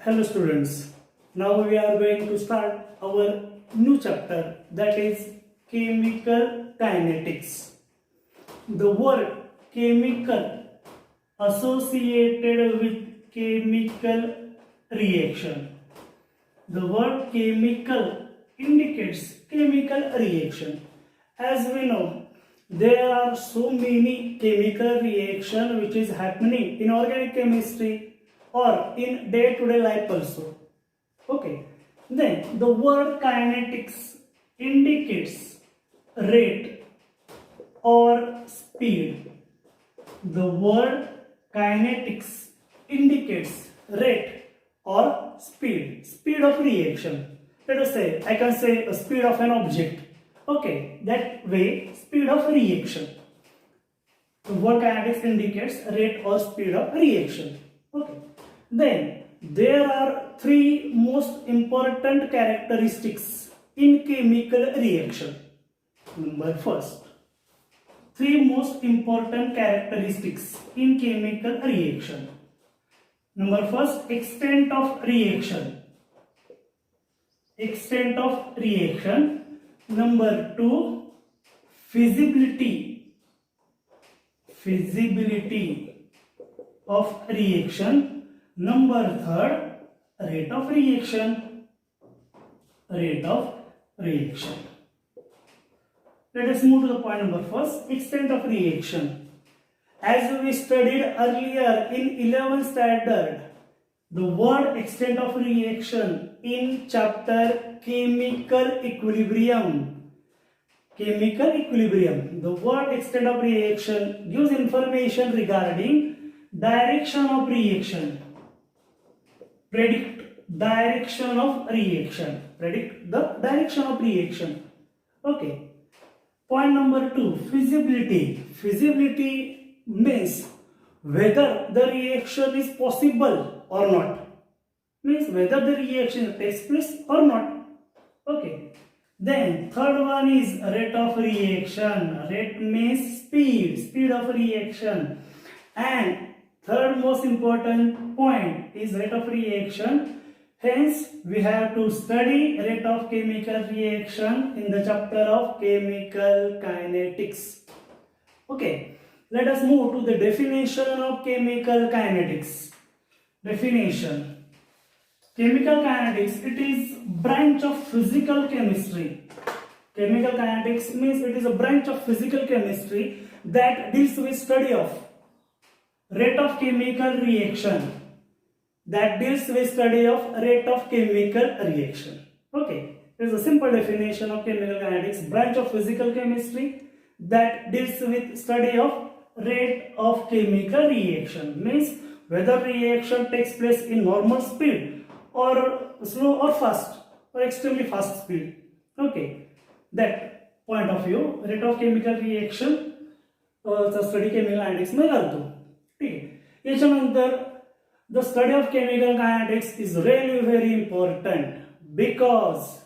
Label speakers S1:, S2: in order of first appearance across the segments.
S1: Hello students, now we are going to start our new chapter, that is chemical kinetics. The word chemical associated with chemical reaction. The word chemical indicates chemical reaction. As we know, there are so many chemical reaction which is happening in organic chemistry or in day-to-day life also. Okay. Then the word kinetics indicates rate or speed. The word kinetics indicates rate or speed of reaction. Let us say, I can say a speed of an object. Okay, that way speed of reaction. The word kinetics indicates rate or speed of reaction. Okay. Then there are three most important characteristics in chemical reaction. Number first, three most important characteristics in chemical reaction. Number first, extent of reaction. Extent of reaction. Number two, feasibility. Feasibility of reaction. Number third, rate of reaction. Rate of reaction. Let us move to the point number first, extent of reaction. As we studied earlier in 11th standard, the word extent of reaction in chapter chemical equilibrium. Chemical equilibrium. The word extent of reaction gives information regarding direction of reaction. Predict direction of reaction. Predict the direction of reaction. Okay. Point number two, feasibility. Feasibility means whether the reaction is possible or not. Means whether the reaction takes place or not. Okay. Then third one is rate of reaction. Rate means speed of reaction. And third most important point is rate of reaction. Hence, we have to study rate of chemical reaction in the chapter of chemical kinetics. Okay, let us move to the definition of chemical kinetics. Definition. Chemical kinetics, it is branch of physical chemistry. Chemical kinetics means it is a branch of physical chemistry that deals with study of rate of chemical reaction. That deals with study of rate of chemical reaction. Okay, it is a simple definition of chemical kinetics, branch of physical chemistry that deals with study of rate of chemical reaction. Means whether reaction takes place in normal speed or slow or fast or extremely fast speed. Okay, that point of view rate of chemical reaction study chemical kinetics में करतो. ठीक है. याच्यानंतर the study of chemical kinetics is really very important because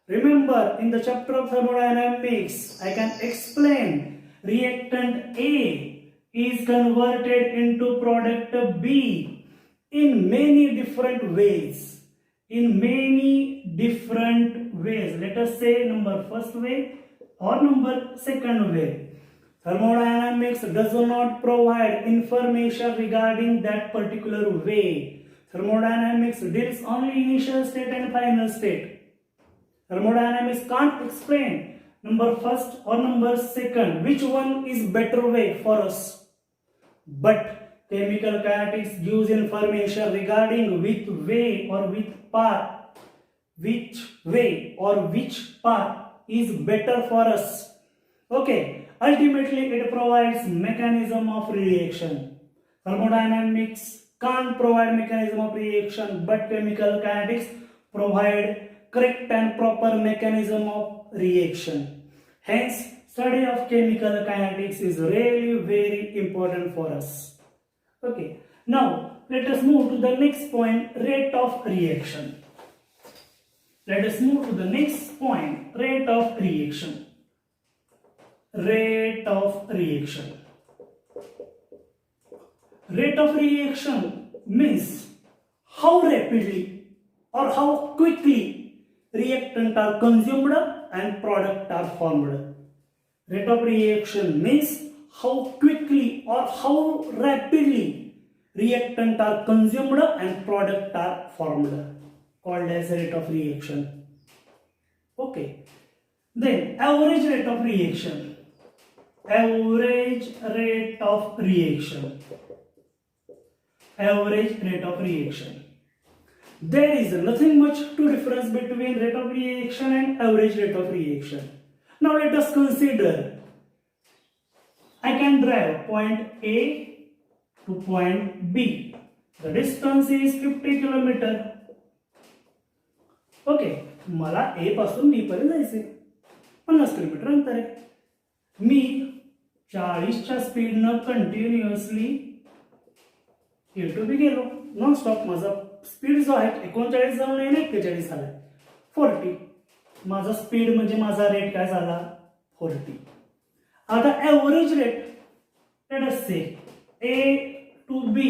S1: remember in the chapter of thermodynamics I can explain reactant A is converted into product B in many different ways. In many different ways. Let us say number first way or number second way. Thermodynamics does not provide information regarding that particular way. Thermodynamics deals only initial state and final state. Thermodynamics can't explain number first or number second which one is better way for us. But chemical kinetics gives information regarding which way or which path is better for us. Okay. Ultimately, it provides mechanism of reaction. Thermodynamics can't provide mechanism of reaction, but chemical kinetics provide correct and proper mechanism of reaction. Hence, study of chemical kinetics is really very important for us. Okay. Now, let us move to the next point, rate of reaction. Let us move to the next point, rate of reaction. Rate of reaction. Rate of reaction means how rapidly or how quickly reactant are consumed and product are formed. Rate of reaction means how quickly or how rapidly reactant are consumed and product are formed, called as rate of reaction. Okay. Then average rate of reaction. Average rate of reaction. Average rate of reaction. There is nothing much to difference between rate of reaction and average rate of reaction. Now let us consider, I can drive point A to point B. The distance is 50 km. Okay, मला ए पासून B पर्यंत जायचे 50 kilometre अंतर आहे. मी 40च्या स्पीडनं continuously A to be गेलो non stop. माझा speed जो आहे 39 झाला नाही, 41 झाला, 40. माझा स्पीड म्हणजे माझा रेट काय झाला, 40. आता ॲव्हरेज रेट लेट अस से ए टू बी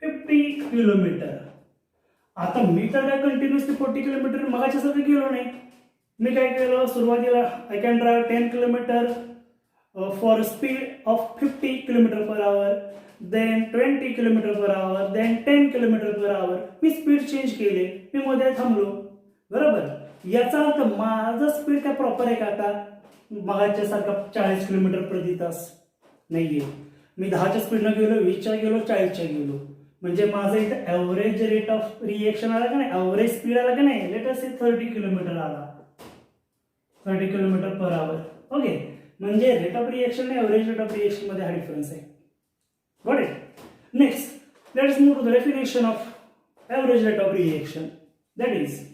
S1: 50 किलोमीटर. आता मी तर काय कंटिन्युअसली 40 किलोमीटर मगाच्यासारखं गेलो नाही. मी काय केलं, सुरुवातीला I can drive 10 kilometre for speed of 50 kilometre per hour, then 20 kilometre per hour, then 10 kilometre per hour. मी स्पीड चेंज केले, मी मध्ये थांबलो, बरोबर. याचा अर्थ माझा स्पीड काय प्रॉपर आहे का आता मगाच्या सारखा 40 किलोमीटर प्रति तास नाहीये. मी 10च्या स्पीडनं गेलो, 20च्या गेलो, 40च्या गेलो. म्हणजे माझं इथं ॲव्हरेज रेट ऑफ रिएक्शन आला का नाही, ॲव्हरेज स्पीड आला का नाही, लेट अस से 30 किलोमीटर आला, 30 किलोमीटर पर आवर. ओके, म्हणजे रेट ऑफ रिएक्शन आणि ॲव्हरेज रेट ऑफ रिएक्शन मध्ये हा डिफरन्स आहे. Got it. Next let's move to the definition of average rate of reaction. That is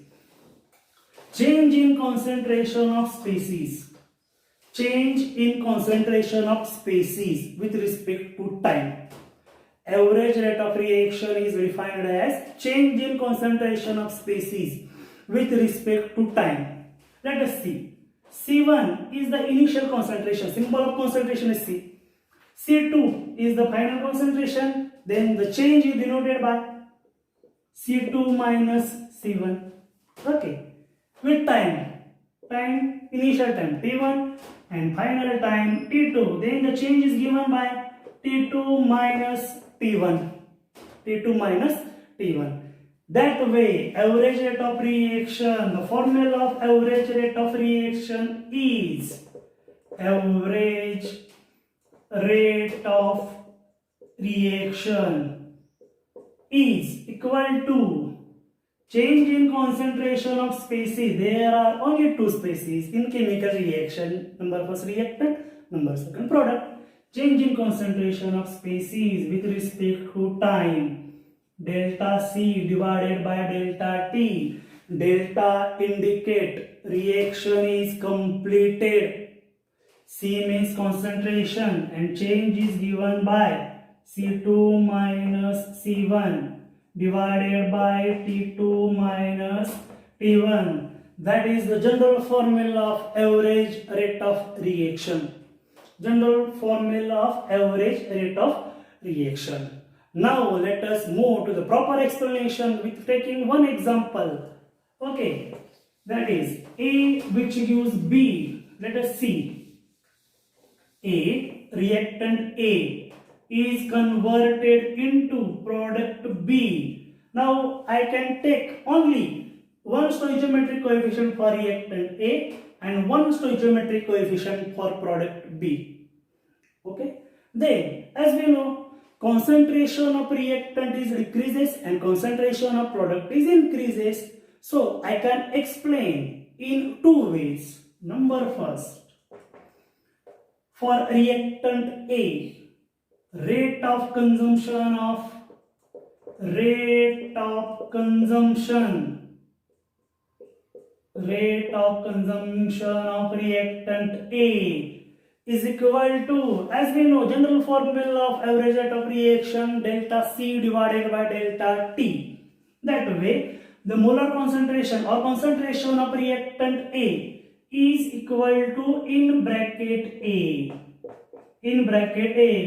S1: change in concentration of species. Change in concentration of species with respect to time. Average rate of reaction is defined as change in concentration of species with respect to time. Let us see. C1 is the initial concentration. Symbol of concentration is C. C2 is the final concentration. Then the change is denoted by C2 minus C1. Okay. With time, initial time T1 and final time T2, then the change is given by T2 minus T1. That way, average rate of reaction, the formula of average rate of reaction is average rate of reaction is equal to change in concentration of species. There are only two species in chemical reaction. Number first reactant, number second product. Change in concentration of species with respect to time. Delta C divided by delta T. Delta indicate reaction is completed. C means concentration and change is given by C2 minus C1 divided by T2 minus T1. That is the general formula of average rate of reaction. General formula of average rate of reaction. Now let us move to the proper explanation with taking one example. Okay, that is A which gives B. Let us see. A, reactant A is converted into product B. Now I can take only one stoichiometric coefficient for reactant A and one stoichiometric coefficient for product B. Okay. Then as we know, concentration of reactant is decreases and concentration of product is increases. So I can explain in two ways. Number first, for reactant A, rate of consumption of reactant A is equal to, as we know, general formula of average rate of reaction delta C divided by delta T. That way the molar concentration or concentration of reactant A is equal to in bracket A,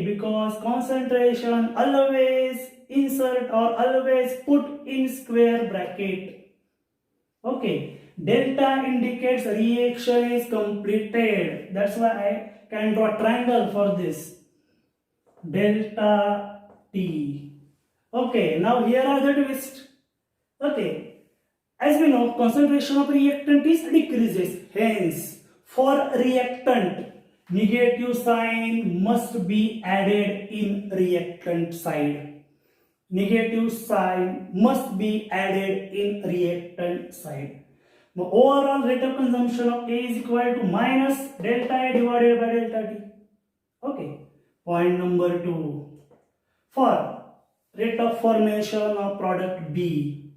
S1: because concentration always insert or always put in square bracket. Okay, delta indicates reaction is completed. That's why I can draw triangle for this. Delta T. Okay, now here are the twists. Okay, as we know, concentration of reactant is decreases. Hence, for reactant, negative sign must be added in reactant side. Negative sign must be added in reactant side. The overall rate of consumption of A is equal to minus delta A divided by delta T. Okay. Point number 2. For rate of formation of product B,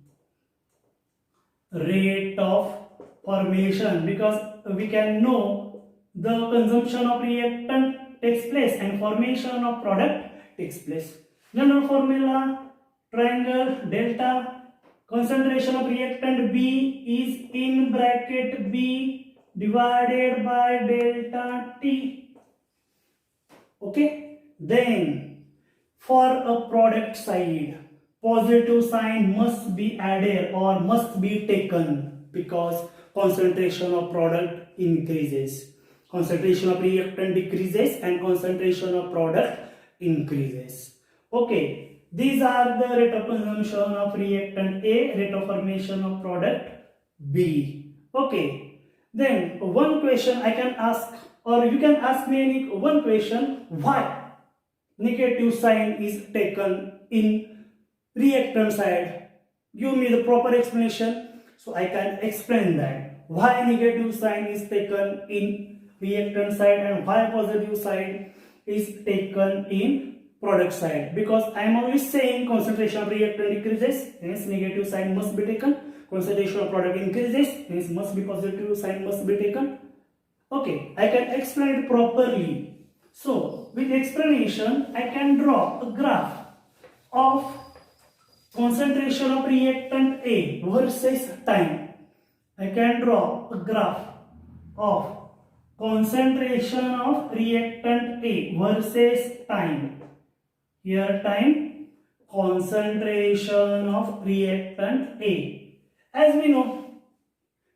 S1: rate of formation, because we can know the consumption of reactant takes place and formation of product takes place. General formula, triangle delta, concentration of reactant B is in bracket B divided by delta T. Okay, then for a product side, positive sign must be added or must be taken because concentration of product increases. Concentration of reactant decreases and concentration of product increases. Okay, these are the rate of consumption of reactant A, rate of formation of product B. Okay, then one question I can ask, or you can ask me one question: why negative sign is taken in reactant side? Give me the proper explanation so I can explain that. Why negative sign is taken in reactant side and why positive side is taken in product side? Because I am only saying concentration of reactant decreases, hence negative sign must be taken. Concentration of product increases, hence must be positive sign must be taken. Okay, I can explain it properly. So, with explanation, I can draw a graph of concentration of reactant A versus time. I can draw a graph of concentration of reactant A versus time. Here time, concentration of reactant A. As we know,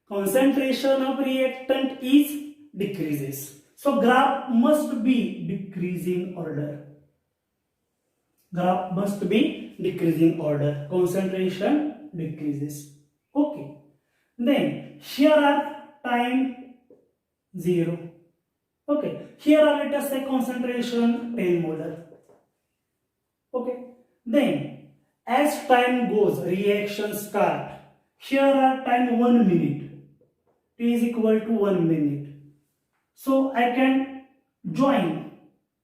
S1: concentration of reactant is decreases. So graph must be decreasing order. Graph must be decreasing order. Concentration decreases. Okay. Then here are time 0. Okay. Here are, let us say, concentration 10 molar. Okay. Then as time goes, reactions start. Here are time 1 minute. T is equal to 1 minute. So I can join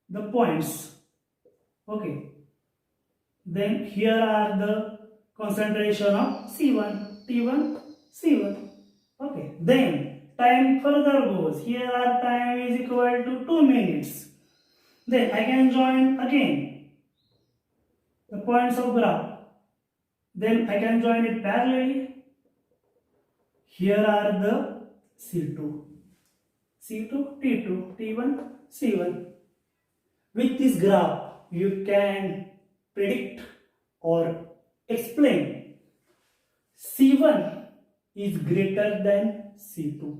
S1: the points. Okay. Then here are the concentration of C1, T1, C1. Okay. Then time further goes. Here are time is equal to 2 minutes. Then I can join again the points of graph. Then I can join it parallelly. Here are the C2. C2, T2, T1, C1. With this graph, you can predict or explain C1 is greater than C2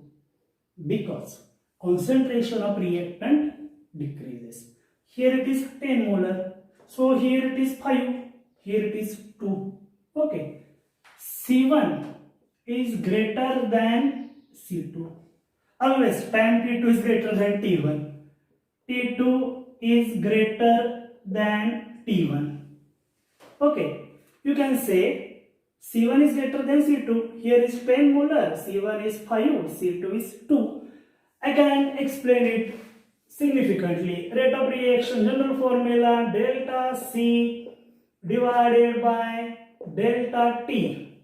S1: because concentration of reactant decreases. Here it is 10 molar. So here it is 5. Here it is 2. Okay. C1 is greater than C2. Always time T2 is greater than T1. T2 is greater than T1. Okay, you can say C1 is greater than C2. Here is 10 molar. C1 is 5. C2 is 2. I can explain it significantly. Rate of reaction, general formula, delta C divided by delta T.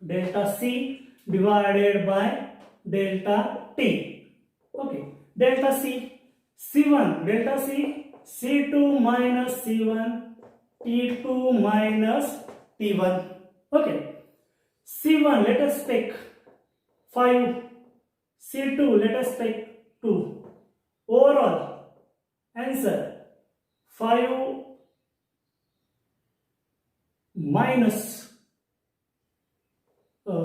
S1: Delta C divided by delta T. Okay, delta C, C1, delta C, C2 minus C1, T2 minus T1. Okay, C1 let us take 5, C2 let us take 2. Overall answer 5 minus 2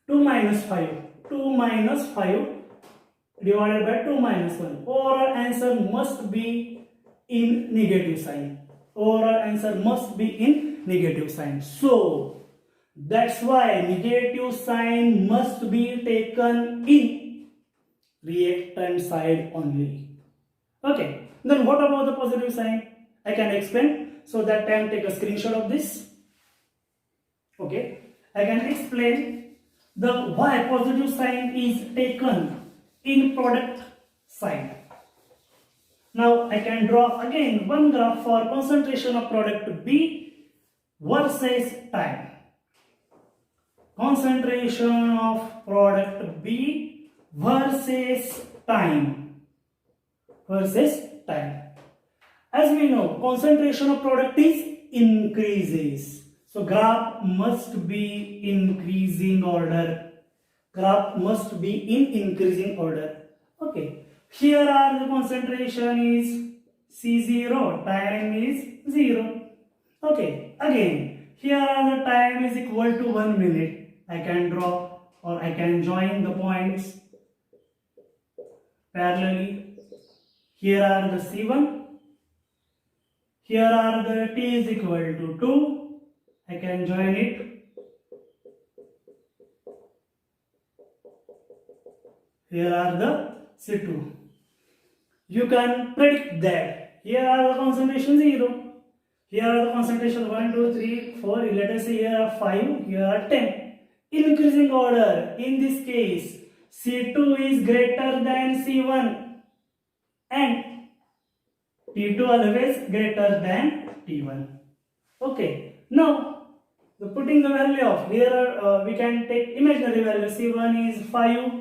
S1: minus 5, 2 minus 5 divided by 2 minus 1. Overall answer must be in negative sign. Overall answer must be in negative sign. So that's why negative sign must be taken in reactant side only. Okay, then what about the positive sign? I can explain. So that time take a screenshot of this. Okay, I can explain the why positive sign is taken in product side. Now I can draw again one graph for concentration of product B versus time. Concentration of product B versus time. As we know, concentration of product is increases. So graph must be increasing order. Graph must be in increasing order. Okay. Here are the concentration is C0, time is 0. Okay. Again, here are the time is equal to 1 minute. I can draw or I can join the points parallelly. Here are the C1. Here are the T is equal to 2. I can join it. Here are the C2. You can predict that. Here are the concentration 0. Here are the concentration 1, 2, 3, 4. Let us say here are 5. Here are 10. Increasing order. In this case, C2 is greater than C1 and T2 always greater than T1. Okay. Now, putting the value of here we can take imaginary value. C1 is 5.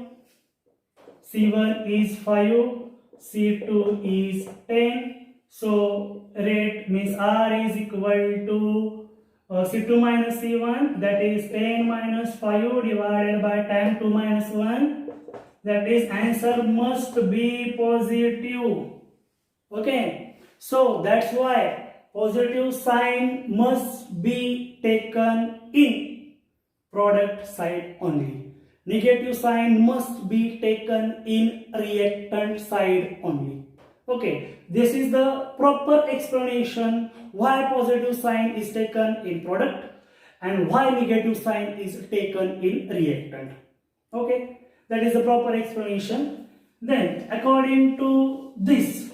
S1: C1 is 5. C2 is 10. So rate means R is equal to C2 minus C1, that is 10 minus 5 divided by time 2 minus 1. That is answer must be positive. Okay. So that's why positive sign must be taken in product side only. Negative sign must be taken in reactant side only. Okay, this is the proper explanation why positive sign is taken in product and why negative sign is taken in reactant. Okay, that is the proper explanation. Then according to this,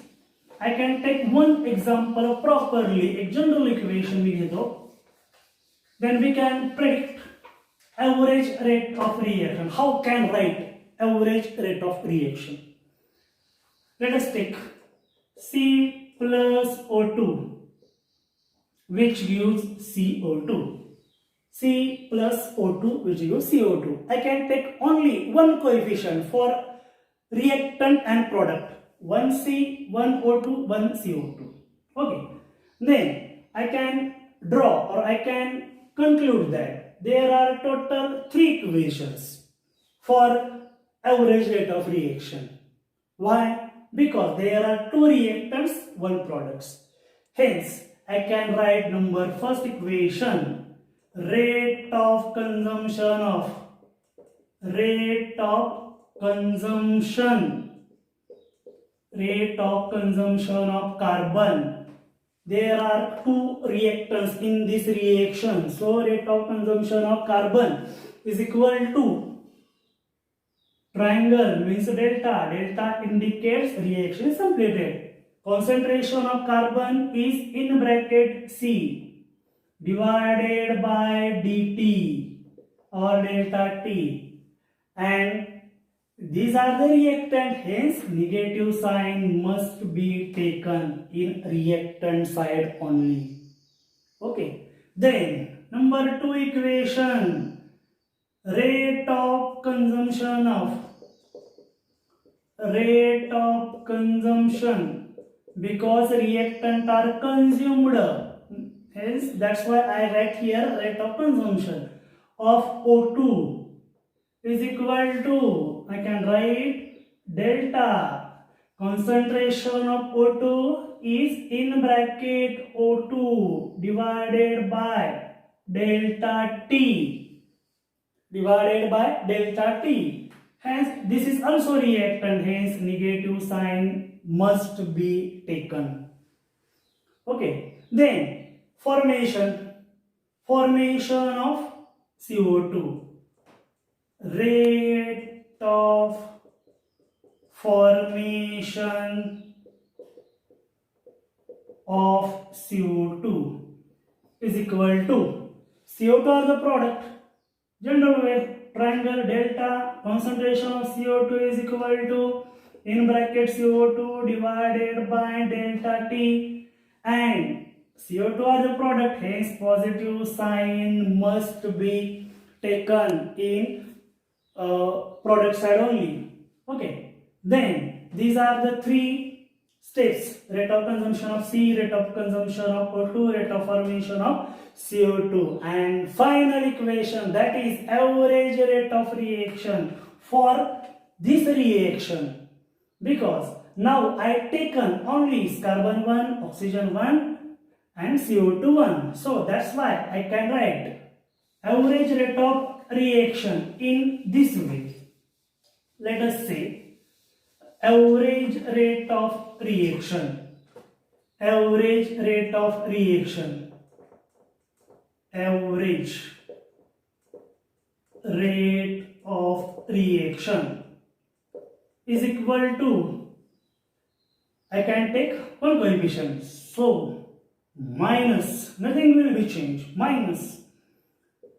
S1: I can take one example properly, a general equation we घेतो. Then we can predict average rate of reaction. How can write average rate of reaction? Let us take C plus O2, which gives CO2. C plus O2, which gives CO2. I can take only one coefficient for reactant and product. One C, one O2, one CO2. Okay. Then I can draw or I can conclude that there are total 3 equations for average rate of reaction. Why? Because there are 2 reactants, 1 products. Hence, I can write first equation, rate of consumption of carbon. There are 2 reactants in this reaction. So rate of consumption of carbon is equal to triangle means delta. Delta indicates reaction is completed. Concentration of carbon is in bracket C divided by dt or delta T, and these are the reactant, hence negative sign must be taken in reactant side only. Okay. Then number 2 equation, rate of consumption, because reactant are consumed, hence that's why I write here rate of consumption of O2 is equal to, I can write delta concentration of O2 is in bracket O2 divided by delta T divided by delta T. Hence, this is also reactant, hence negative sign must be taken. Okay, then formation of CO2, rate of formation of CO2 is equal to CO2 are the product, general way, triangle delta concentration of CO2 is equal to in bracket CO2 divided by delta T, and CO2 are the product, hence positive sign must be taken in product side only. Okay, then these are the three steps: rate of consumption of C, rate of consumption of O2, rate of formation of CO2, and final equation, that is average rate of reaction for this reaction. Because now I taken only carbon 1, oxygen 1 and CO2 1, so that's why I can write average rate of reaction in this way. Let us say average rate of reaction, average rate of reaction, average rate of reaction is equal to, I can take one coefficient, so minus, nothing will be changed, minus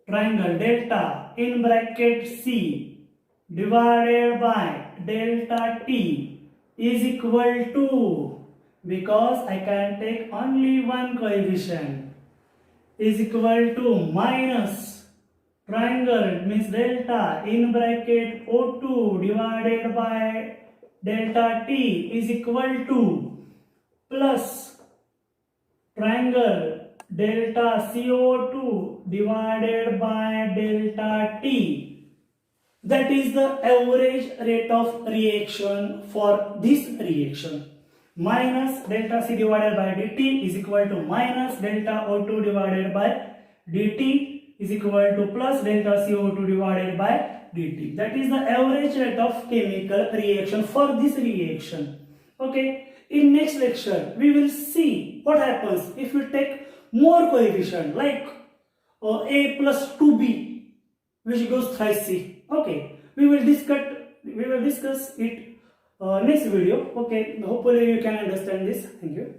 S1: triangle delta in bracket C divided by delta T is equal to, because I can take only one coefficient, is equal to minus triangle means delta in bracket O2 divided by delta T is equal to plus triangle delta CO2 divided by delta T, that is the average rate of reaction for this reaction. Minus delta C divided by dt is equal to minus delta O2 divided by dt is equal to plus delta CO2 divided by dt. That is the average rate of chemical reaction for this reaction. Okay, in next lecture we will see what happens if we take more coefficient like A plus 2B which goes thrice C. Okay, we will discuss it next video. Okay, hopefully you can understand this. Thank you.